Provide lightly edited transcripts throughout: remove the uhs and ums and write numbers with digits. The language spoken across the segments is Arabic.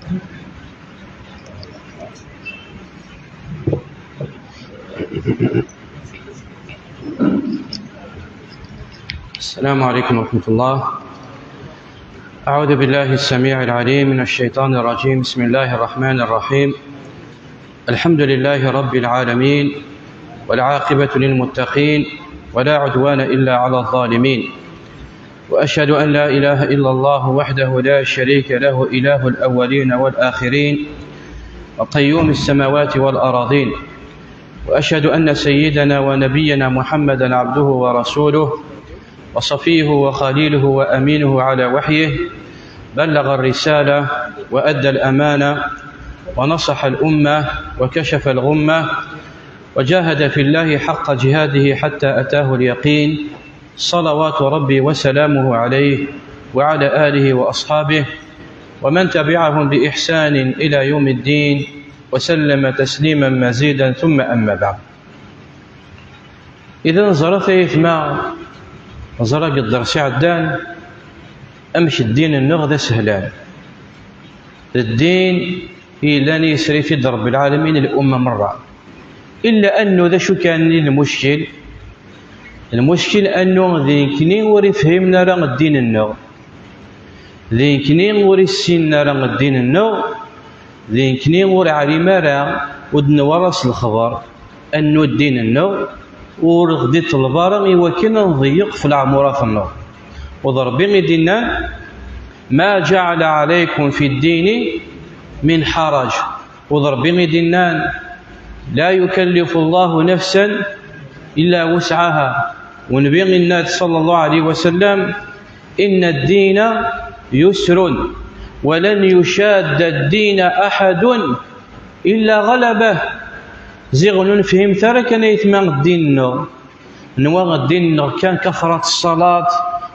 السلام عليكم ورحمة الله. أعوذ بالله السميع العليم من الشيطان الرجيم. بسم الله الرحمن الرحيم. الحمد لله رب العالمين، والعاقبة للمتقين، ولا عدوان إلا على الظالمين، وأشهد أن لا إله إلا الله وحده لا شريك له، إله الأولين والآخرين، وقيوم السماوات والأراضين، وأشهد أن سيدنا ونبينا محمدا عبده ورسوله، وصفيه وخليله وأمينه على وحيه، بلغ الرسالة وأدى الأمانة ونصح الأمة وكشف الغمة، وجاهد في الله حق جهاده حتى أتاه اليقين، صلوات ربي وسلامه عليه وعلى آله وأصحابه ومن تبعهم بإحسان إلى يوم الدين، وسلم تسليما مزيدا. ثم أما بعد. إذا نزرت يثما نزرق الدرسي عدان أمشي الدين النغذ سهلان. الدين إلا يسري في رب العالمين الأمة مرة، إلا أنه ذا شو كان المشكل أنه ذيكني وري فهمنا راه الدين النغ، ذيكني وري السن راه الدين النغ، ذيكني وري علم راه ودن ورس الخبر أنه الدين النغ، ورغدي البارغ يوكلنا نضيق في العمورات النغ. وضربي دينا ما جعل عليكم في الدين من حرج، وضربي دينا لا يكلف الله نفسا إلا وسعها. ونبي الناس صلى الله عليه وسلم إن الدين يسر ولن يشاد الدين أحد إلا غلبه. زيغ نفهم ترى كان يتمام الدين نوى الدين كان كثرة الصلاة،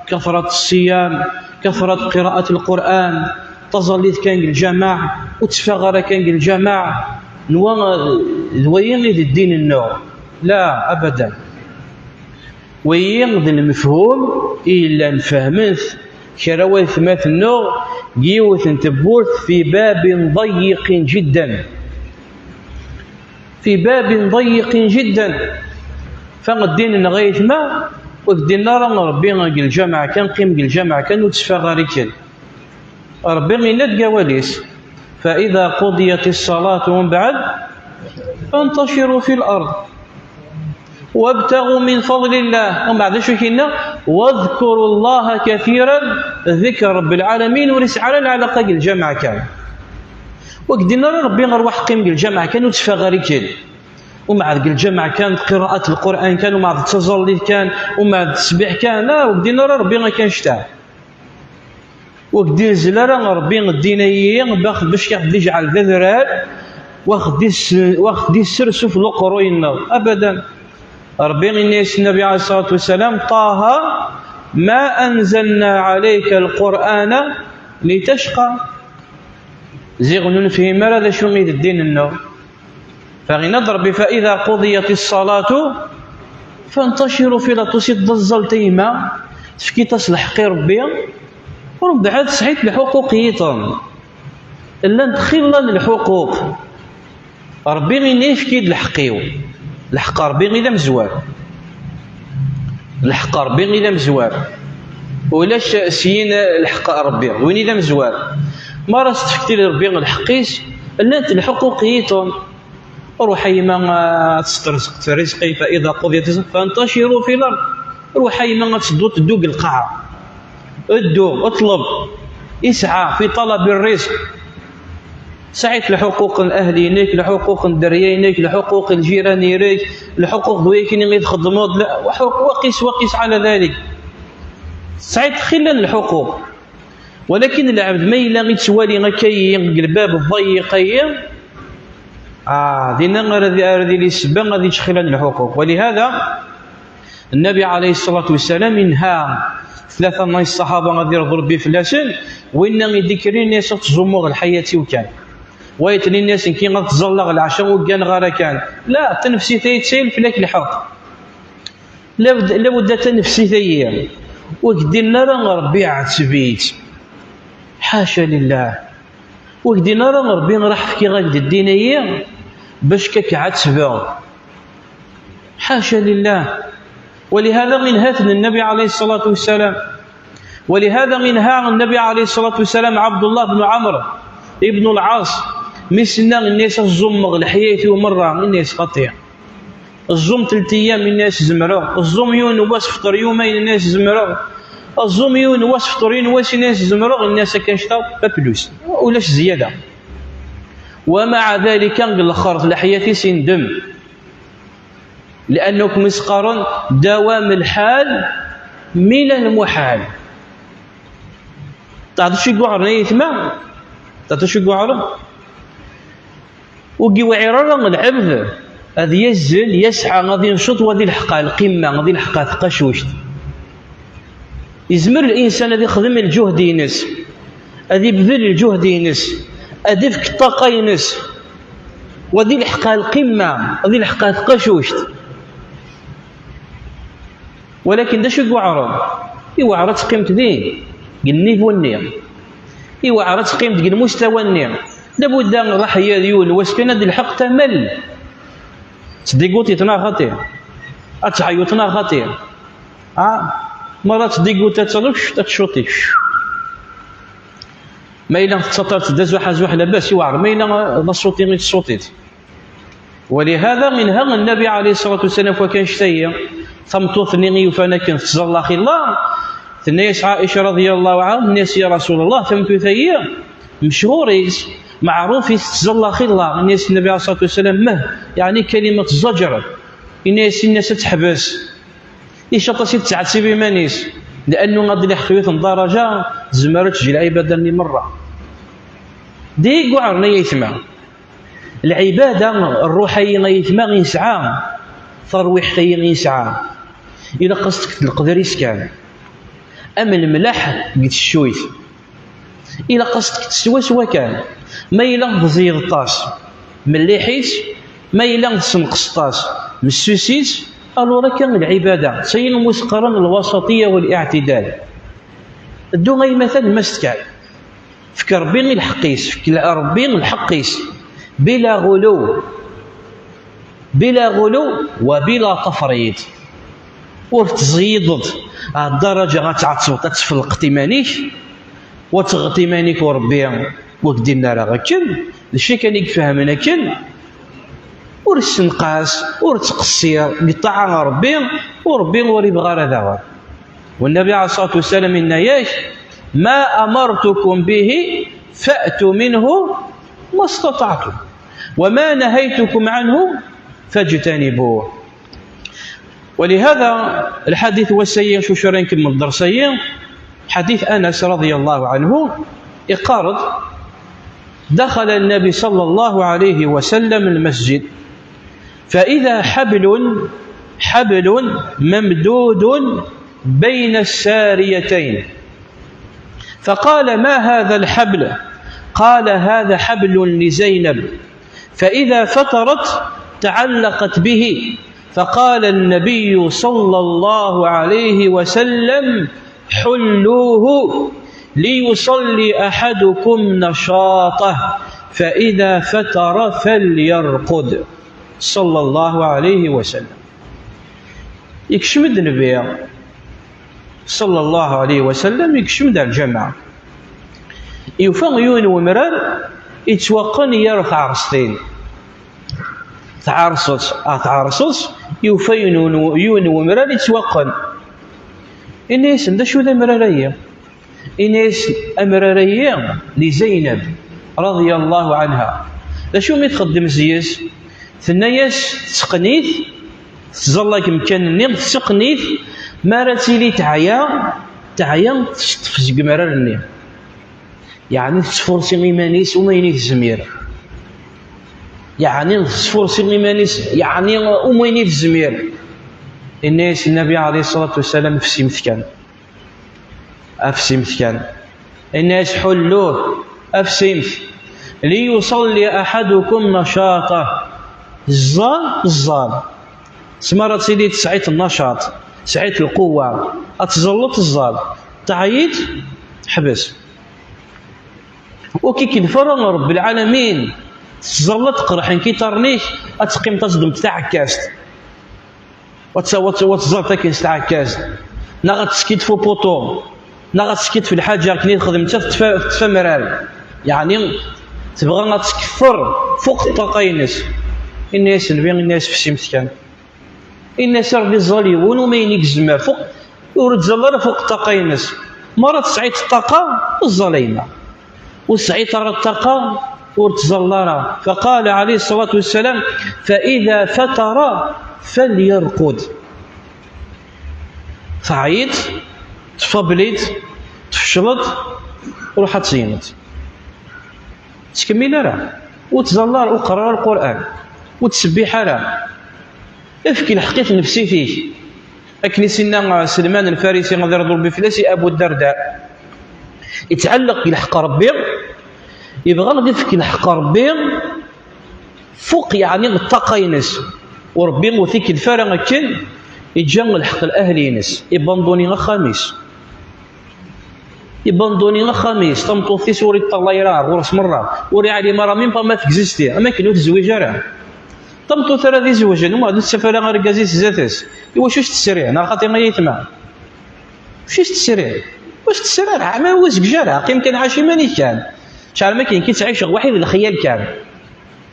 كثرة الصيام، كثرة قراءة القرآن، تظليت كان الجماعة وتفغر كان الجماعة، نوى الدين النوع. لا أبدا، ويغض المفهوم إلا نفهمت كرويث مثل النوع جيوث تبوث في باب ضيق جدا، في باب ضيق جدا. فالدين نغيث ما والدين راه ربي الجماعة كان قيم الجماعة كان وتفغر كان ربي غير قواليس. فإذا قضيت الصلاة ومن بعد فانتشروا في الأرض وابتغوا من فضل الله. ومن بعد شو كنا واذكروا الله كثيرا، ذكر رب العالمين وليس على العلاقة الجماعة كان وقدنا ربي غير واحد قيم الجماعة كان وتفغر كان. ومع الجماعة كانت قراءة القرآن كان، ومع التظلل كان، ومع التسبيح كان. لا وقدنا ربي غير كان شتاع وقدي الزلالة ربي الدينيين باش يجعل ذرار واخدي السرس في القروين أبدا. ربي الناس النبي عليه الصلاة والسلام طه ما أنزلنا عليك القرآن لتشقى. زيغ نفهم هذا شو غير الدين النور. فغنضرب فإذا قضيت الصلاة فانتشروا في لطوسيت ضزل تيما تفكي تصلح قي ربي ورم بعد سعيت الحقوق يطن إلا ندخل الحقوق ربي غير يفكي الحقيو الحق ربي غير مزوار، الحق ربي غير مزوار، ولاش سين الحق ربي وين إذا مزوار ما راس تفكتي ربي الحقيس إلا الحقوق يطن. روحي ما تسترزق رزقي فإذا قضيت فانتشروا في الأرض. روحي ما تدوق القاع، ادو اطلب اسعى في طلب الرزق. سعيت لحقوق الاهلينيك، لحقوق الدريينيك، لحقوق الجيرانيريك، لحقوق ذويكين غير تخدموا وقيس على ذلك. سعيت خلال الحقوق، ولكن العبد ما إلا غير توالي غكاي الباب الضيقين دينا غادي لي سبا غادي تخلال الحقوق. ولهذا النبي عليه الصلاة والسلام انهى ثلاثة من الصحابة غادي يرضوا ربي فلاسن وإن يذكرين الناس تزمغ الحياة وكان ويتني الناس كي غتزلغ العشاء وكان غير كان. لا تنفسي تيتسيل فلاك الحق لابد تنفسي تيا وكدينا راه ربي عتبيت حاشا لله. وكدينا راه ربي راح فكي غاك الدينيه باش كعاد سبع، حاشا لله. ولهذا منها النبي عليه الصلاة والسلام، ولهذا منها النبي عليه الصلاة والسلام عبد الله بن عمرو ابن العاص مسنا الناس الزم الحياة مرة الناس قطيع الزم 3 أيام الناس زمروا، الزم يون واس فطر يومين الناس زمروا، الزم يون واس فطرين واس الناس زمروا، الناس كنشطا بفلوس ولاش زيادة. ومع ذلك الاخر الحياة سندم، لأنك مسقر دوام الحال من المحال. تعرف شو يقعر يتما؟ تعرف شو يقعر؟ وقي وعرارا العبد هذا يزل يسعى غادي ينشط وغادي يلحق القمة، غادي يلحق ثقاشوشت. يزمر الإنسان هذا يخدم الجهد ينس، هذا يبذل الجهد ينس، هذا يفك الطاقة ينس، وغادي يلحق القمة، غادي يلحق ثقاشوشت. ولكن دا شو يوعرض؟ يوعرض قيمة ذي النيفو النير، يوعرض قيمة المستوى النير. لابد أن راح يديون واسكن هذا الحق تمل تصدقوتي تنا خطير، أتعيطنا خطير، مرات تصدقوت تتصلوش تتشوطيش، ما إلا تسطرت داز واحد لاباس يوعر، ما إلا نصوتي غير تصوتيت. ولهذا منها النبي عليه الصلاة والسلام وكان شتيا ثمطوث نيغي وفانا كان تزال اخي الله الناس عائشة رضي الله عنها الناس يا رسول الله ثمتو ثيا مشهوريز معروف تزال اخي الله الناس النبي عليه الصلاة والسلام يعني كلمة الزجر الناس تحبس يشطا سي تسعد بمانيس لأنه غادي لحقيت درجة زمرت تجي العبادة اللي مرة ديك وعرنا يثمع العبادة الروحية يثمع يسعى ثرويح تاين يسعى إلا قصدك القدر يسكن أما الملاح قد الشويث إلا قصدك تسوى كان ما إلا تزيد الطاس من الليحيس ما إلا تسنقص الطاس من السوسيس ألورا كان العبادة سين مسقرا الوسطية والاعتدال الدو غي مثلا ما استكال فك ربي الحقيس فك ربي الحقيس بلا غلو وبلا تفريط وتزيد الدرجة غتعطسو تتفلق تيمانيك وتغتيمانيك وربي وكدينا راه غكن الشيء كان يفهمنا كن ورسنقاس ورتقصير بطاعة ربي وربي وريبغى هذا. والنبي عليه الصلاة والسلام إن ياش ما أمرتكم به فأتوا منه ما استطعتم وما نهيتكم عنه فاجتنبوه. ولهذا الحديث والسيء شو شرين كلمة الدرسية حديث أنس رضي الله عنه يقارض دخل النبي صلى الله عليه وسلم المسجد فإذا حبل ممدود بين الساريتين فقال ما هذا الحبل؟ قال هذا حبل لزينب فإذا فطرت تعلقت به. فقال النبي صلى الله عليه وسلم حلوه ليصلي أحدكم نشاطه فإذا فتر فليرقد صلى الله عليه وسلم. يكشمد النبي صلى الله عليه وسلم يكشمد الجماعة يوفق يون ومرار يتوقن يرفع عرستين تعرصص يوفين يون ومرار يتوقن الناس عندها شو ذا مرارية الناس أمرارية لزينب رضي الله عنها لا شو ما تخدم زياس ثناياس تقنيث تظل مكان النيم تقنيث مارتيلي تعيا تفزق مرار النيم يعني تفرسي إيمانيس وما ينيث زمير يعني تفرسي إيمانيس يعني وما ينيث زمير. الناس النبي عليه الصلاة والسلام في سمث كان الناس حلوه أفسمث ليصلي أحدكم نشاطه الزال سمرت سيدي تسعيت النشاط سعيت القوة أتزلط الزال تعيد حبس وكي كنفرن رب العالمين تزلط قرحين كي ترنيش اتقيم تصدم تاع كاست وتزلط كي تاع كاست نغا تسكيت فو بوطو نغا تسكيت في الحاجه كني تخدم تفمرال يعني تبغى تكفر فوق الطاقينس الناس نبين الناس في سيمتكان الناس ربي الظالمون وما ينيك الزمان فوق ورد زلاره فوق الطاقينس مرة تسعيد الطاقة الظليمة وسعيد الطاقة ورتزلارا فقال عليه الصلاة والسلام فإذا فتر فليرقد تعيط تفبليت تفشلت روح تزينت تكمل راه وتزلار وقرا القرآن وتسبح راه افكي الحقيقة النفسي فيك أكني سنا سلمان الفارسي غادي يرضو بفلاسي أبو الدرداء يتعلق بلحق ربي يبغى غادي يفكي لحق ربي فوق يعني الطاقة ينس وربي وثيك الفارغ كن يتجن الحق الأهل ينس يبندوني خميس يبندوني خميس تمطوثي سوري الطلايرار ورس مرة وري علي مرة مين ما تكزيستي أما كنو تزويج راه طمطو ثرى ذي زوجين وما هاد السفارة غير كازيس زاتس إوا واش تسريع أنا خاطر ما يتمع واش تسريع واش تسريع ما هو زكجارة قيم كان عاشي ماني كان شحال ما كاين كي تعيش واحد الخيال كان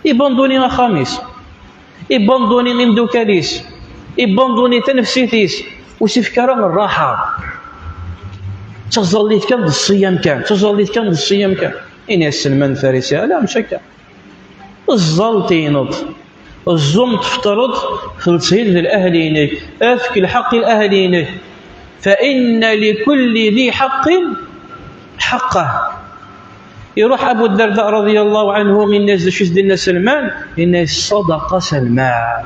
يبندوني خميس يبندوني مدوكاليس يبندوني تنفسيتيس وسيفكرا من الراحة تظليت كان الصيام كان تظليت كان الصيام كان إني السلمان الفارسي لا مش هكا الزلطينوط الزم تفترض في السيد الأهلين أفك الحق الأهلين فإن لكل ذي حق حقه يروح أبو الدرداء رضي الله عنه من الناس شد الناس سلمان الناس صدق سلمان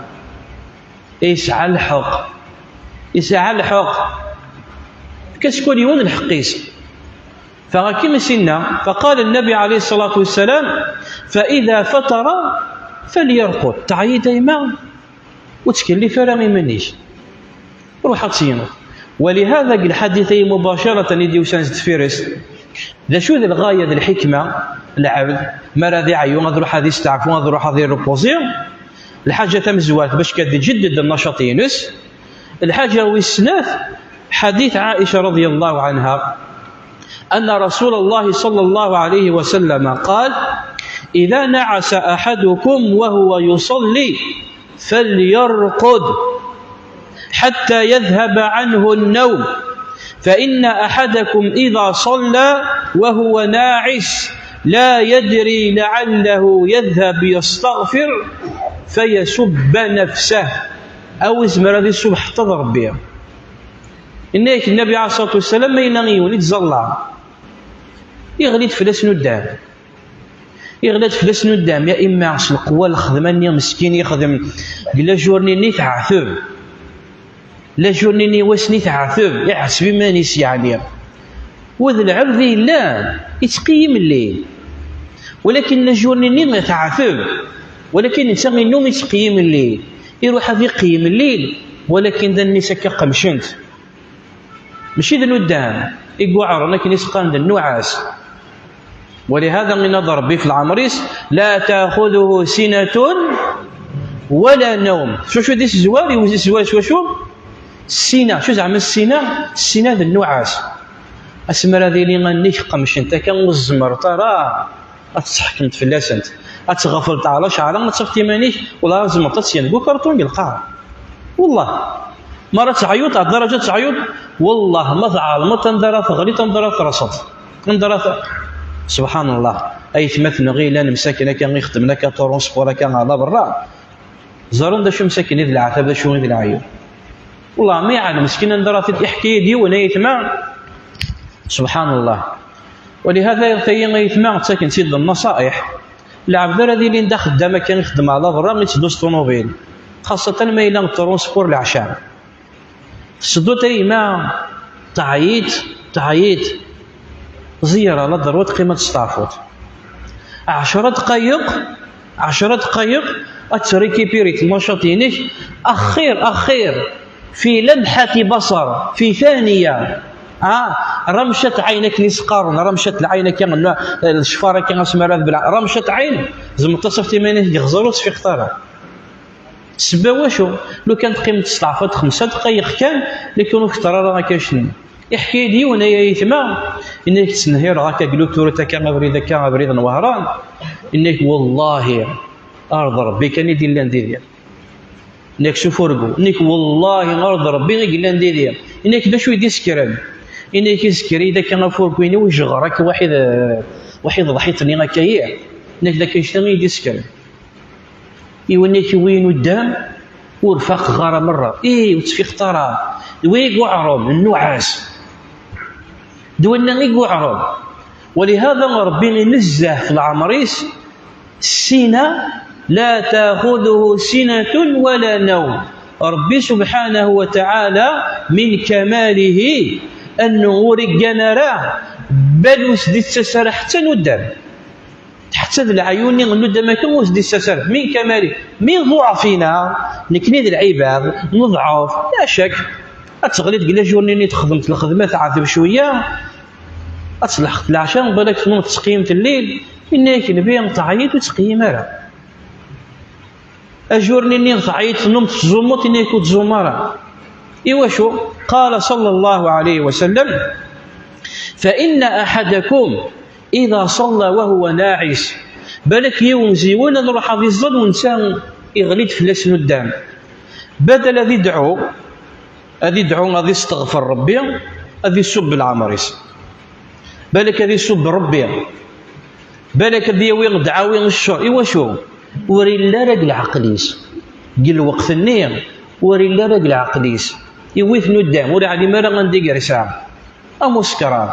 يسعى الحق يسعى الحق كشكون يون الحقيس فغاكي سنة فقال النبي عليه الصلاة والسلام فإذا فتر فليرقد تعيي دايما وتكلي فرامي منيش روح تصينه ولهذا الحديثي مباشرة يدي وسانز تفيرس ذا شو ذا الغاية ذا الحكمة العبد ما راضي عيون نروح هذه يستعفون نروح هذه الروبوزيون الحاجة تم الزواج باش كاد يجدد النشاط ينس الحاجة والسناث حديث عائشة رضي الله عنها أن رسول الله صلى الله عليه وسلم قال إذا نعس أحدكم وهو يصلي فليرقد حتى يذهب عنه النوم فإن أحدكم إذا صلى وهو ناعس لا يدري لعله يذهب يستغفر فيسب نفسه أو يزمر هذه الصبح تضرب بها إنك النبي عليه الصلاة والسلام ما ينغي وليد زلع يغلي فلس ندام يغلي فلس ندام يا إما عص القوة الخدمانية مسكين يخدم لا جورني تعثب لا جورني واسني تعثب يحسب مانيس يعني وذا العبد لا يتقيم الليل ولكن لا جورني ما تعثب ولكن إنسان النوم يتقيم الليل يروح في قيم الليل ولكن ذا النساء كقمشنت ماشي ذا ندام يقعر لكن يسقان ذا النعاس ولهذا من نظر ربي في العمريس لا تأخذه سنة ولا نوم شو دي الزواري والزواري شو السنة شو زعما السنة ذا النعاس اسمر هذه اللي غنيك قمش انت كان والزمر ترى اتحكمت في اللاس انت اتغفلت على شعرك ما تصفتي مانيش ولا لازم تسين بو كرتون يلقاه والله مرة تعيط على درجة تعيط والله ما تعلم تندرى ثغري تندرى رصد تندرى سبحان الله اي تمثل غير انا مساكن كان يخدم لك ترونسبور كان على برا زارون دا شو مساكن ذي العتاب شو ذي العيون والله ما يعلم مسكين ندرى يحكي دي وانا يتمع سبحان الله ولهذا يتمع ساكن سيد النصائح العبد الذي اللي ندخل خدامه كان يخدم على برا ما يتدوس طوموبيل خاصة ما يلان ترونسبور العشاء صدو ما تعيط زيارة لا ضرورة قيمة ستافوت 10 دقائق أتريكيبيريت النشاطينيش أخير في لمحة بصر في ثانية رمشت عينك نسقارون رمشت عينك الشفاره كي اسمها رمشت عين زعما تصفتي مانيه يغزروا في اختارها السبه واشو لو كانت قيمه استعفت 5 دقائق كان لكن كثر راه كاشني يحكي لي وانا يتما انك تنهير هكا قلوب تورتا كان بريد وهران انك والله ارض ربي كان يدير لنا ندير انك شوفوا رقو انك والله ارض ربي غير لنا ندير انك باش يدي سكران انك يسكري اذا كان فوركويني وجغرك واحد ضحيتني هكايا انك ذاك يشتغل يدي سكران يونيك وين قدام ورفاق غاره مره وتفي اختارها ويق وعرب النعاس دولنا غيق وعرب ولهذا ربي نزه في العمريس السنه لا تاخذه سنه ولا نوم ربي سبحانه وتعالى من كماله النور الجنرا بل وسدي التسارح حتى ندم حتى العيون نغنو ما كان وسدي التسارح من كماله من ضعفنا نكني العباد نضعف لا شك اتغلي تقول جورني تخدمت الخدمه تعذب شويه اصلح العشاء بالك تنوض تقيمت الليل انك نبي تعيط وتقيم راه اجورني اني تعيط نمت تزومت انك تزومرا ايوا شو قال صلى الله عليه وسلم فان احدكم اذا صلى وهو ناعس بالك يومزي ولا نروح هذه الظل وانسان يغليت فلاس قدام بدل ذي يدعو هذه يستغفر ربي هذه يسب العمريس بالك هذه يسب ربي بالك هذه وين دعاوي الشر ايوا شو وري لا راجل عقليس قل وقت النية وري لا راجل عقليس يويث قدام ولا عادي ما راه غندير رسام مسكران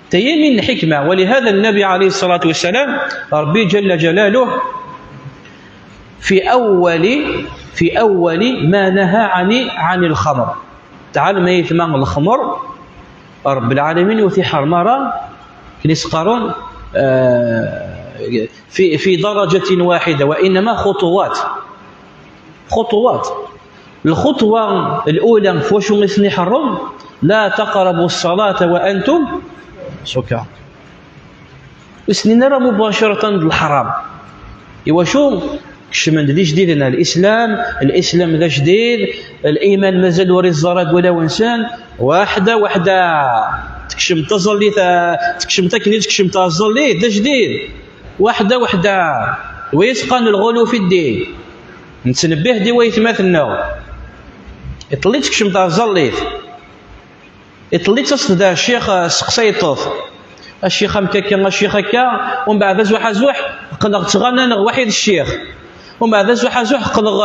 تيمين حكمه ولهذا النبي عليه الصلاه والسلام ربي جل جلاله في اول ما نهى عن الخمر تعال ما يثمن الخمر رب العالمين وفي حرمره كنيس قارون في درجة واحدة وإنما خطوات الخطوة الأولى فوش مثني حرم لا تقربوا الصلاة وأنتم سكارى وسني نرى مباشرة الحرام إيوا شو كشمن ذي جديد أنا الإسلام ذا جديد الإيمان مازال وري الزرق ولا وإنسان واحدة تكشم تظلي تكشم تكني تكشم تظلي ذا جديد واحدة ويسقن الغلو في الدين نتنبه دي ويتمثلنا اطليت كشم تظليت اطليت تصد الشيخ سقسيطوف الشيخ مكاكا الشيخ هكا ومن بعد زوح قلق تغنى واحد الشيخ ومن بعد زوح قلق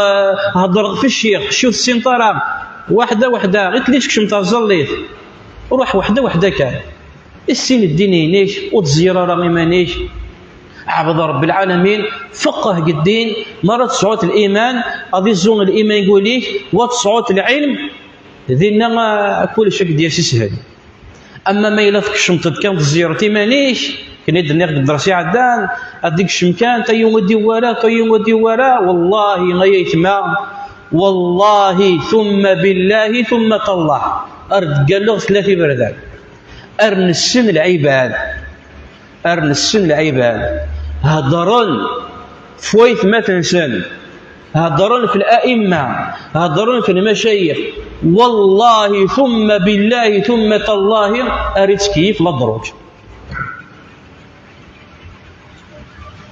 هضر في الشيخ شوف السنطرة واحدة اطليت كشم تظليت وروح واحدة كان السين الديني نيش وتزيرة رامي مانيش عبد رب العالمين فقه الدين مرة تصعود الإيمان هذه الزون الإيمان يقول ليك وتصعود العلم ذينا كل شيء ديال سهل أما ما إلا تكشمت كان زيارتي مانيش كني درني الدراسي عدان هذيك الشمكان تا يوم ودي ورا والله غيت ما والله ثم بالله ثم تالله أرد قال له 3 بردان أرن السن العباد هضرن فويت ما تنسان هضرن في الأئمة هضرن في المشايخ والله ثم بالله ثم تالله أريد كيف لا دروك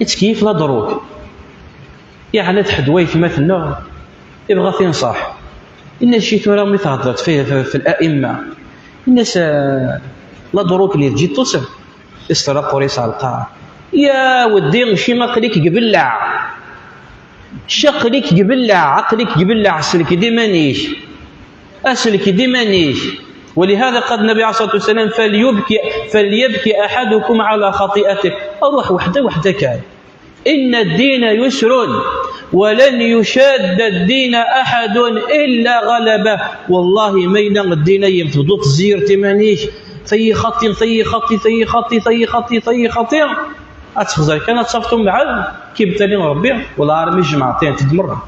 كيف لا دروك يعني تحدويت مثلنا يبغى تنصح الناس شي ترى ملي تهضرت فيه في الأئمة الناس لا دروك اللي تجي توصل استرق وريس على القاع يا ودي شي ما قليك قبلع شقليك قبلع عقلك قبلع سلك ديما نيش ولهذا قد النبي عليه الصلاه والسلام فليبكي احدكم على خطيئته اروح وحده كان ان الدين يسر ولن يشاد الدين احد الا غلبه والله مين الدين يمتدوك زير تمانيش ثي خطي اتخزر كان تصفتم بعد كي بتالي ربي ولا عارمي جمعتين تدمر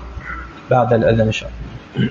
بعد الاذان ان شاء الله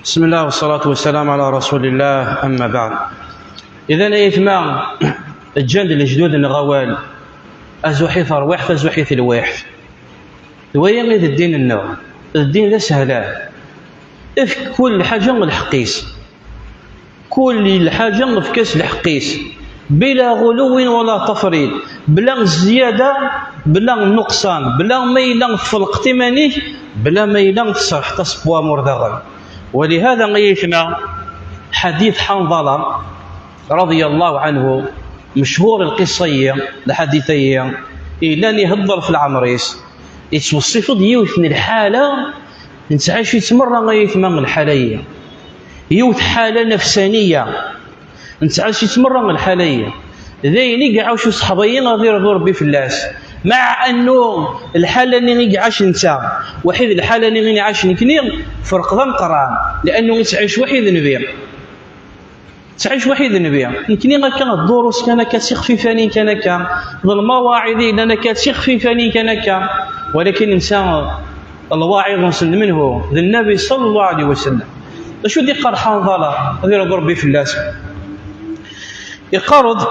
بسم الله والصلاة والسلام على رسول الله. أما بعد، إذا يثمى الجند الجدود الغوال أزوحيث أرواح أزوحيث الواح ذويا غير الدين النوع الدين ذا سهلان إفك كل حاجة الحقيس كل حاجة في كاس الحقيس بلا غلو ولا تفريط بلا زيادة بلا نقصان بلا ميلان في الاقتماني بلا ميلان في صح تصبوا مرضغا. ولهذا غيثنا حديث حنظلة رضي الله عنه مشهور القصية الحديثية إلا يهضر في العمريس يتوصف ديوث من الحالة نتعاش يتمرى غيثنا من الحالية يوث حالة نفسانية نتعاش يتمرى من الحالية ذيني قاعد شو صحابيين غير ربي في اللاس مع انه الحاله اللي عاش انت وحيد الحاله اللي عاش نكني فرق ذا القران لانه تعيش وحيد نبيع تعيش وحيد نبيع نكني كان الدروس كان كتسيخ في فاني كان المواعظ لنا كتسيخ في فاني كان ولكن انسان الواعظ وصل منه ذا النبي صلى الله عليه وسلم. شو دي قال حنظله غير ربي في اللاس يقارض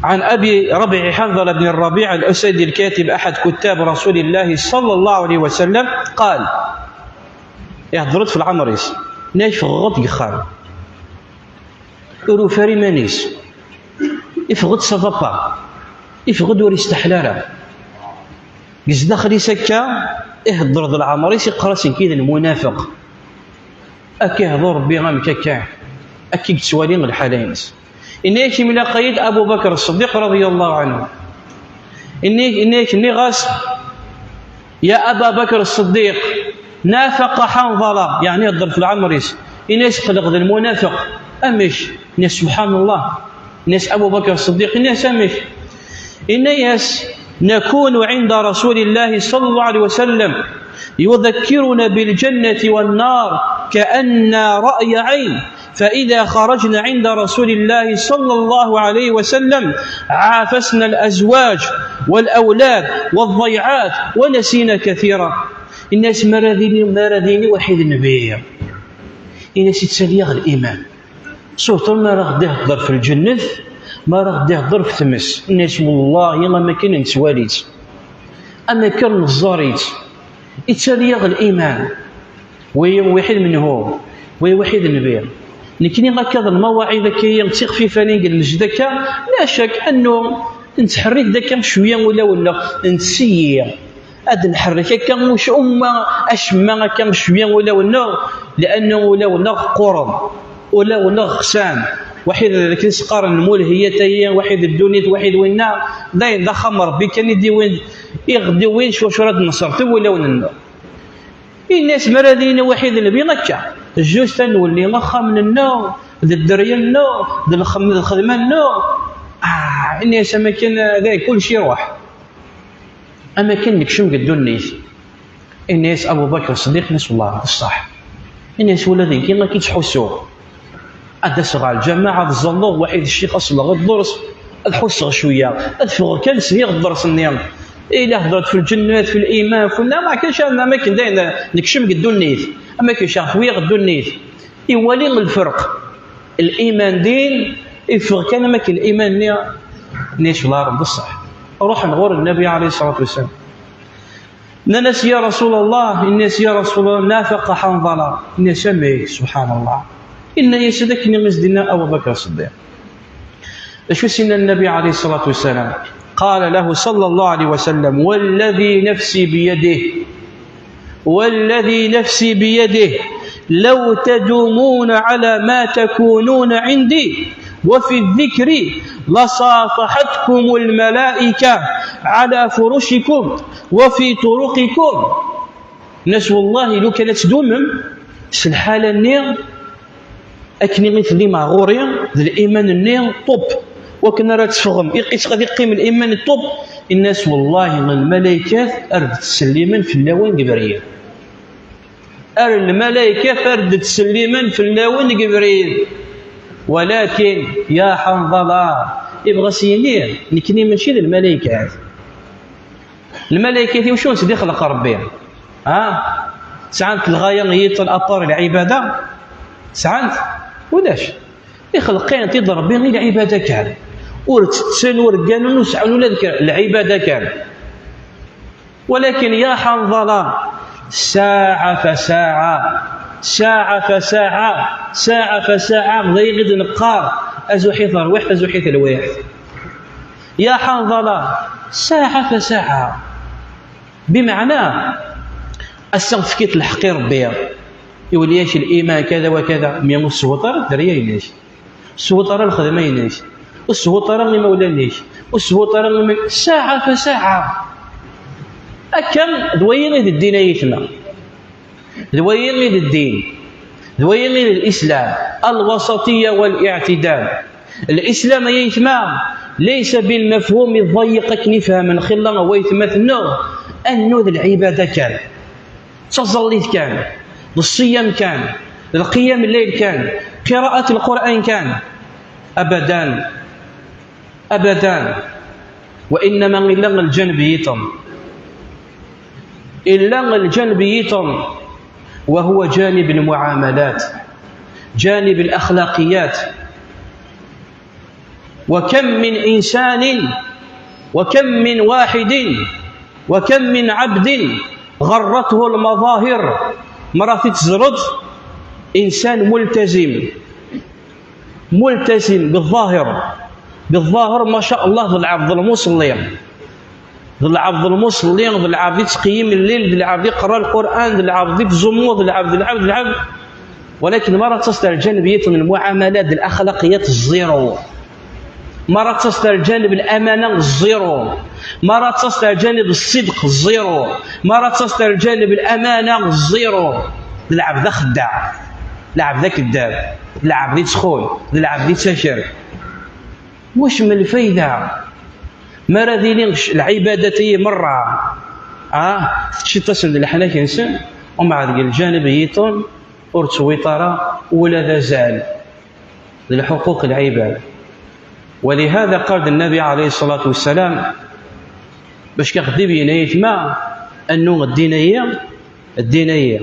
عن أبي ربيع حنظلة بن الربيع الأسدي الكاتب أحد كتاب رسول الله صلى الله عليه وسلم قال يهضرت في العمريس نايف غط يخار يقولوا فاري مانيس يفغد صفقة يفغد وري استحلالة يزدخل يسكا يهضر ذو العمريس يقرأ كذا المنافق أكي يهضر ربي غام كاكا أكي تسوالين الحالينس إنيك من قيد أبو بكر الصديق رضي الله عنه إنيك غاس يا أبا بكر الصديق نافق حنظلة يعني يضرب في العمريس إنيس قلق ذا المنافق أمش ناس سبحان الله ناس أبو بكر الصديق ناس أمش إنيس نكون عند رسول الله صلى الله عليه وسلم يذكرنا بالجنة والنار كأن رأي عين فإذا خرجنا عند رسول الله صلى الله عليه وسلم عافسنا الأزواج والأولاد والضيعات ونسينا كثيرا. الناس مراذيني وحيد النبي الناس يتسليغ الإيمان صوت ما راه يهضر في الجنة ما راه يهضر في ثمس الناس والله يلا ما كان نتواليت أما كان الزاريت يتسليغ الإيمان ويوحد منه ويوحد النبي لكن هكذا المواعظ كي يمسخ في فانين المجدك لا شك انه نتحرك داك شويه ولا نسير هذا نحرك كان مش اشما كان شويه ولا لانه ولا قرب ولا خسان واحد ذاك السقار الملهيه واحد الدنيا واحد وين داين دا خمر بك كان يدي وين يغدي وين شو راد النصر ولا وين الناس مرادين واحد اللي بينكا الجوج تنولي مخا من النوم ذا الدريه النوم ذا الخدمه النوم الناس ما كان ذا كل شيء يروح اما كان نكشم قدو الناس الناس ابو بكر الصديق ناس والله الصح الناس ولادين كيما كيتحسوا ادسغ الجماعه الزلوغ واحد الشيخ اصلا الدرس الحسغ شويه الفغ كان سيغ الدرس النيام إلا هضرت في الجنات في الإيمان في ما كانش أنا ما كان داين نكشم قدو النيت أما كاين خويا قدو النيت يولي الفرق الإيمان دين يفرق كان ما كان الإيمان نيش الله رب الصح روح نغور النبي عليه الصلاة والسلام الناس يا رسول الله الناس يا رسول الله نافق حنظلة الناس سمي سبحان الله إن يسدك نمزدنا أبو بكر الصديق. شو سن النبي عليه الصلاة والسلام قال له صلى الله عليه وسلم: والذي نفسي بيده، والذي نفسي بيده لو تدومون على ما تكونون عندي وفي الذكر لصافحتكم الملائكة على فرشكم وفي طرقكم. ناس والله لو كانت تدومم الحالة النير أكني مثلي مع غوريا ذا الإيمان النير طب وكنا راه تفغم يقيس غادي يقيم الإيمان الطب. الناس والله من الملائكة أرد تسليما في اللوان جبريل، الملائكة أرد تسليما في اللوان جبريل. ولكن يا حنظلة يبغى سينير نكني ماشي للملائكة. الملائكة وشون سيدي خلق ربي؟ ساعات الغاية هي الأطار العبادة، ساعات ولاش يخلقين تضرب بين العبادة كان ورتسن ورقان ونسعن ولا ذكر العبادة كان. ولكن يا حنظلة ساعة فساعة ساعة فساعة ساعة فساعة غير غد نقار أزوحيث الواحد أزوحيث الواحد. يا حنظلة ساعة فساعة بمعنى السنفكيت الحقير ربي يولياش الإيمان كذا وكذا ميم السوطرة دريا يناش السوطرة الخدمة يناش السوطرة اللي مولانيش والسوطرة ساعة فساعة أكم دوين الدين يتنا دوين الدين دوين الإسلام الوسطية والاعتدال. الإسلام يتما ليس بالمفهوم الضيق كنفهم خلا ويتمثل أنه العبادة كان تصليت كان الصيام كان القيام الليل كان قراءة القرآن كان أبدا أبدا. وإنما إلا الجنب يتم إلا الجنب يتم وهو جانب المعاملات جانب الأخلاقيات. وكم من إنسان وكم من واحد وكم من عبد غرته المظاهر مرات تزرد إنسان ملتزم بالظاهر ما شاء الله ذو العبد المصلين ذو العبد المصلين ذو العبد تقيم الليل ذو العبد يقرأ القرآن ذو العبد يتزمو ذو العبد ولكن مرات تصل الجانبية من المعاملات الأخلاقيات الزيرو، مرات تصل الجانب الأمانة الزيرو، مرات تصل الجانب الصدق الزيرو، مرات تصل الجانب الأمانة الزيرو. العبد خداع، العبد كذاب، العبد يتخون، العبد يتساشر. واش من الفايدة؟ ما راذيين العبادة مرة تشي تصل للحناك إنسان ومع ذلك الجانب يطن ورتويطرة ولا ذا زال للحقوق العباد. ولهذا قال النبي عليه الصلاة والسلام باش كيخدي بينا يتما أنه الدينية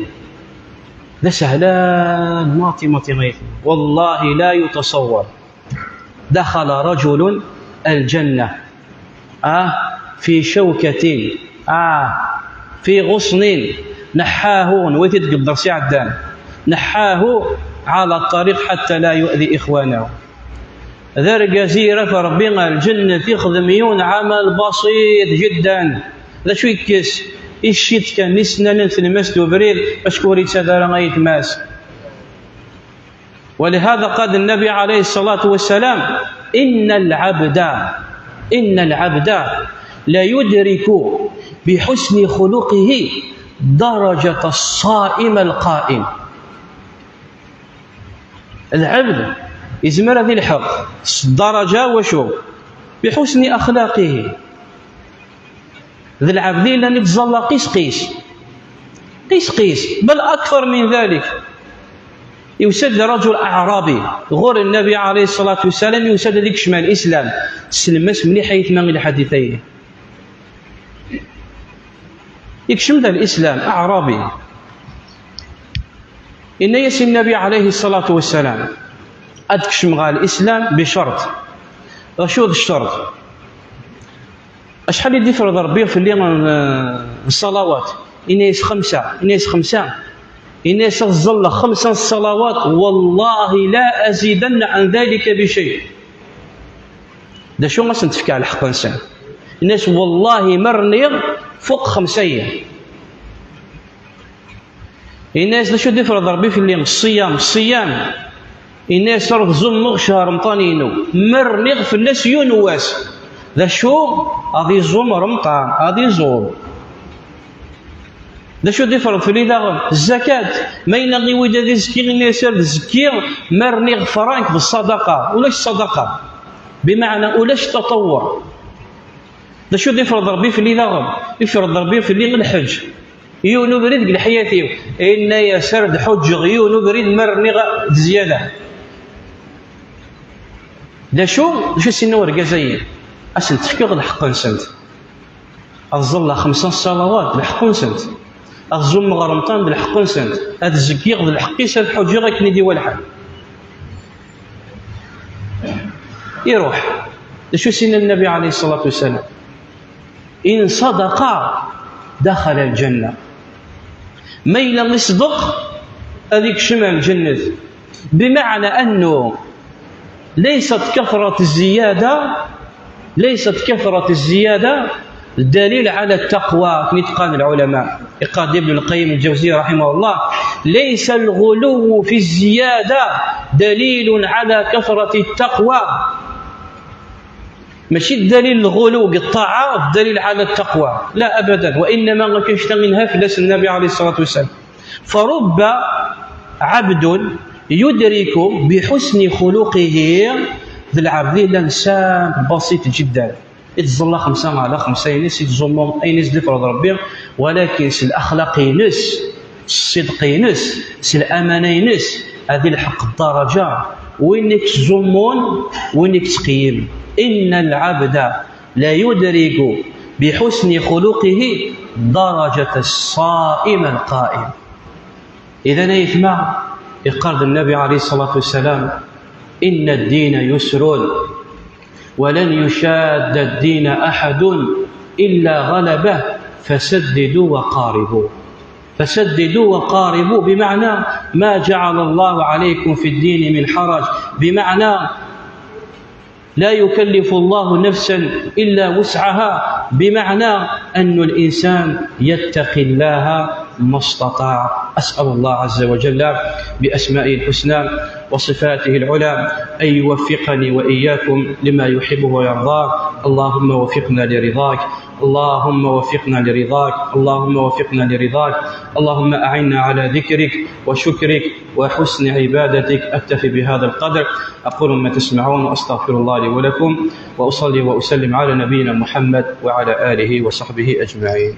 ذا سهلان ماطي غيث والله لا يتصور. دخل رجل الجنة في شوكة في غصن نحاه نويت تقدر سي عدان نحاه على الطريق حتى لا يؤذي إخوانه. ذا الجزيرة فربنا الجنة تاخذ مليون عمل بسيط جدا. لا شو يكس الشيت كان نسنا ننث المسد وبريد أشكوري تدار غاية ماس. ولهذا قال النبي عليه الصلاة والسلام إن العبد لا يدرك بحسن خلقه درجة الصائم القائم. العبد يزمر ذي الحق درجة وشو بحسن أخلاقه. ذي العبد إلا نتظل قيس بل أكثر من ذلك. يوسد رجل أعرابي غور النبي عليه الصلاة والسلام يوسد ذيك شمال الإسلام سلمس مليح يتمام الحديثين يكشم ذا الإسلام أعرابي إن يسي النبي عليه الصلاة والسلام أدكشم غال الإسلام بشرط. شو الشرط؟ أشحال يدي فرض ربي في اليوم الصلوات إن يس خمسة الناس تظل 5 صلوات والله لا أزيدن عن ذلك بشيء. دا شو غاس نتفكى على حق إنسان الناس والله مرنيغ فوق 5 أيام. الناس دا شو ديفرض ربي في الليل الصيام الناس راه زمغ شهر رمضانينو مرنيغ في الناس يونواس دا شو غادي يزوم رمضان غادي يزوم. دا شو ديفرض في الليل الزكاة ما ينغي ويدا دي زكي الناس الزكي مرنيغ فرانك بالصدقة ولاش صدقة بمعنى ولاش تطوع. دا شو يفرض ربي في الليل يفرض ربي في الليل الحج يونو بريد الحياتي إن يسرد حج يونو بريد مرني زيادة. دا شو سنو رقازية أسنت تفكير الحق نسنت أظل 5 صلوات بالحق نسنت أظل رمضان بالحق نسنت هذا الزكير بالحق يسرد حج غير كني دي والحال يروح. دا شو سن النبي عليه الصلاة والسلام إن صدق دخل الجنة ما لم يصدق هذيك شمال الجنة. بمعنى أنه ليست كثرة الزيادة الدليل على التقوى. كما العلماء قال ابن القيم الجوزي رحمه الله ليس الغلو في الزيادة دليل على كثرة التقوى. ماشي الدليل الغلو بالطاعة الدليل على التقوى لا أبدا وإنما ما كانش منها في لسان النبي عليه الصلاة والسلام. فرب عبد يدرك بحسن خلقه ذا العبد الإنسان بسيط جدا يتظل 5 على 5 ينس يتظلم أي ناس لفرض ربي ولكن الأخلاق ينس الصدق ينس الأمانة ينس هذه الحق الدرجة وينك تزمون وينك تقيم. إن العبد لا يدرك بحسن خلقه درجة الصائم القائم. إذا يسمع يقال النبي عليه الصلاة والسلام إن الدين يسر ولن يشاد الدين أحد إلا غلبه فسددوا وقاربوا بمعنى ما جعل الله عليكم في الدين من حرج بمعنى لا يكلف الله نفسا إلا وسعها بمعنى أن الإنسان يتقي الله ما استطاع. أسأل الله عز وجل بأسمائه الحسنى وصفاته العلى أن يوفقني وإياكم لما يحبه ويرضاه. اللهم وفقنا لرضاك اللهم أعنا على ذكرك وشكرك وحسن عبادتك. أكتفي بهذا القدر أقول ما تسمعون وأستغفر الله لي ولكم وأصلي وأسلم على نبينا محمد وعلى آله وصحبه أجمعين.